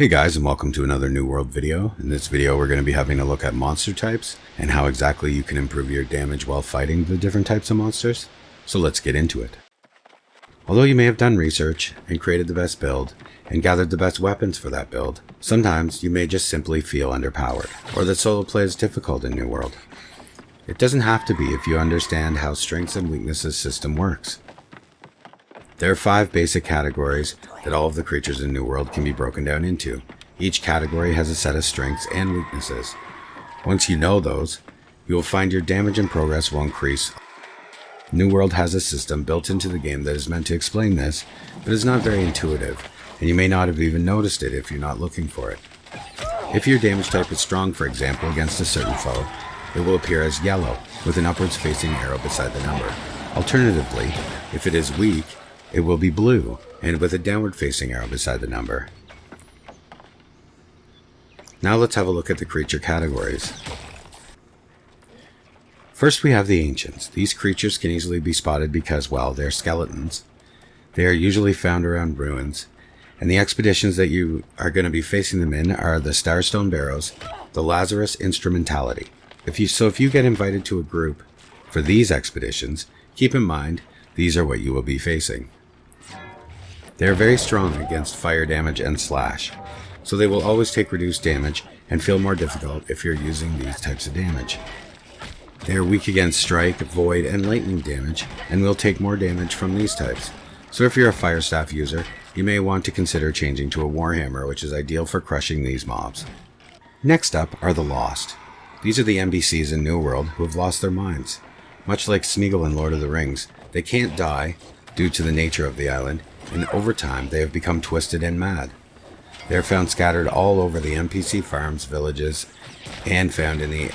Hey guys, and welcome to another New World video. In this video we're going to be having a look at monster types and how exactly you can improve your damage while fighting the different types of monsters. So let's get into it. Although you may have done research and created the best build and gathered the best weapons for that build, sometimes you may just simply feel underpowered, or that solo play is difficult in New World. It doesn't have to be if you understand how strengths and weaknesses system works. There are 5 basic categories that all of the creatures in New World can be broken down into. Each category has a set of strengths and weaknesses. Once you know those, you will find your damage and progress will increase. New World has a system built into the game that is meant to explain this, but is not very intuitive, and you may not have even noticed it if you're not looking for it. If your damage type is strong, for example, against a certain foe, it will appear as yellow, with an upwards facing arrow beside the number. Alternatively, if it is weak, it will be blue, and with a downward facing arrow beside the number. Now let's have a look at the creature categories. First we have the Ancients. These creatures can easily be spotted because, well, they're skeletons. They are usually found around ruins, and the expeditions that you are going to be facing them in are the Starstone Barrows, the Lazarus Instrumentality. If you get invited to a group for these expeditions, keep in mind these are what you will be facing. They are very strong against fire damage and slash, so they will always take reduced damage and feel more difficult if you're using these types of damage. They are weak against strike, void, and lightning damage, and will take more damage from these types. So if you're a fire staff user, you may want to consider changing to a warhammer, which is ideal for crushing these mobs. Next up are the Lost. These are the NPCs in New World who have lost their minds. Much like Smeagol in Lord of the Rings, they can't die due to the nature of the island, and over time they have become twisted and mad. They are found scattered all over the NPC farms, villages, and found in the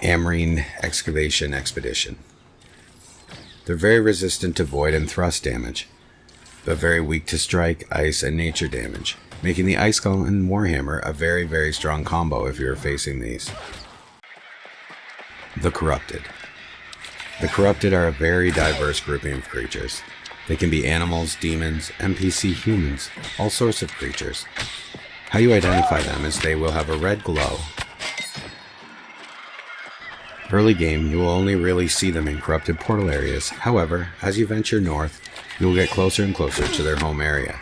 Amarine excavation expedition. They're very resistant to void and thrust damage, but very weak to strike, ice, and nature damage, making the Ice Golem and Warhammer a very, very strong combo if you're facing these. The Corrupted. The Corrupted are a very diverse grouping of creatures. They can be animals, demons, NPC humans, all sorts of creatures. How you identify them is they will have a red glow. Early game, you will only really see them in corrupted portal areas. However, as you venture north, you will get closer and closer to their home area.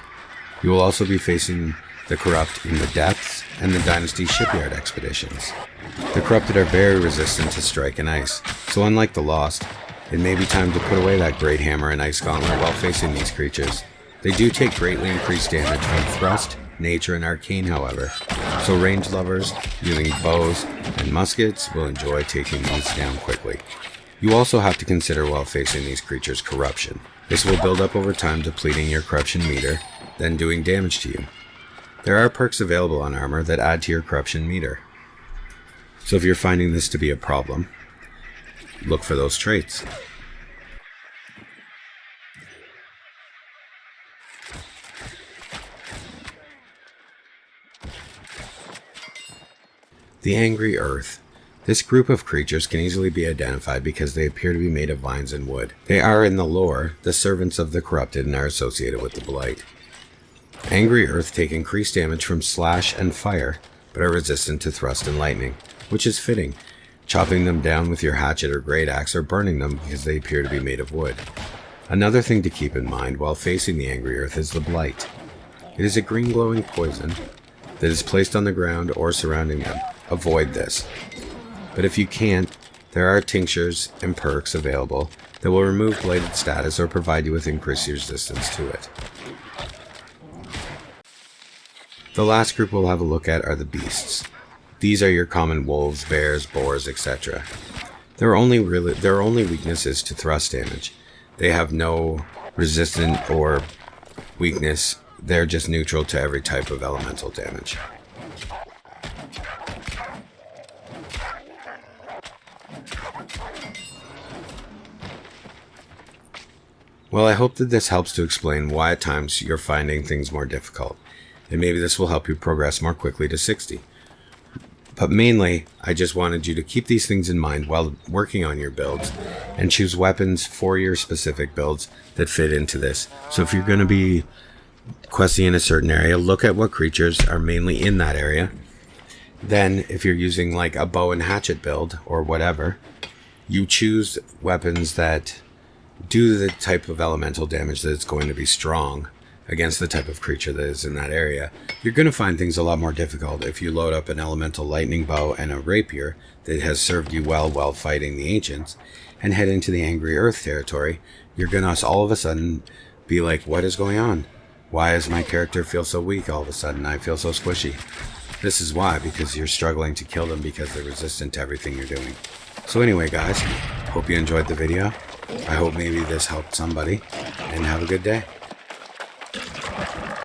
You will also be facing the Corrupt in the Depths and the Dynasty Shipyard expeditions. The Corrupted are very resistant to strike and ice, so unlike the Lost, it may be time to put away that Great Hammer and Ice Gauntlet while facing these creatures. They do take greatly increased damage from Thrust, Nature, and Arcane, however, so range lovers using bows and muskets will enjoy taking these down quickly. You also have to consider while facing these creatures Corruption. This will build up over time, depleting your Corruption meter, then doing damage to you. There are perks available on armor that add to your Corruption meter. So if you're finding this to be a problem, look for those traits. The Angry Earth. This group of creatures can easily be identified because they appear to be made of vines and wood. They are, in the lore, the servants of the Corrupted and are associated with the Blight. Angry Earth take increased damage from slash and fire, but are resistant to thrust and lightning, which is fitting, chopping them down with your hatchet or great axe or burning them because they appear to be made of wood. Another thing to keep in mind while facing the Angry Earth is the Blight. It is a green glowing poison that is placed on the ground or surrounding them. Avoid this. But if you can't, there are tinctures and perks available that will remove blighted status or provide you with increased resistance to it. The last group we'll have a look at are the Beasts. These are your common wolves, bears, boars, etc. Their only weakness to thrust damage. They have no resistance or weakness. They're just neutral to every type of elemental damage. Well, I hope that this helps to explain why at times you're finding things more difficult, and maybe this will help you progress more quickly to 60. But mainly, I just wanted you to keep these things in mind while working on your builds, and choose weapons for your specific builds that fit into this. So if you're going to be questing in a certain area, look at what creatures are mainly in that area. Then, if you're using like a bow and hatchet build or whatever, you choose weapons that do the type of elemental damage that it's going to be strong against the type of creature that is in that area. You're going to find things a lot more difficult if you load up an elemental lightning bow and a rapier that has served you well while fighting the ancients and head into the angry earth territory. You're going to all of a sudden be like, what is going on? Why does my character feel so weak all of a sudden? I feel so squishy. This is why, because you're struggling to kill them because they're resistant to everything you're doing. So anyway, guys, hope you enjoyed the video. I hope maybe this helped somebody, and have a good day.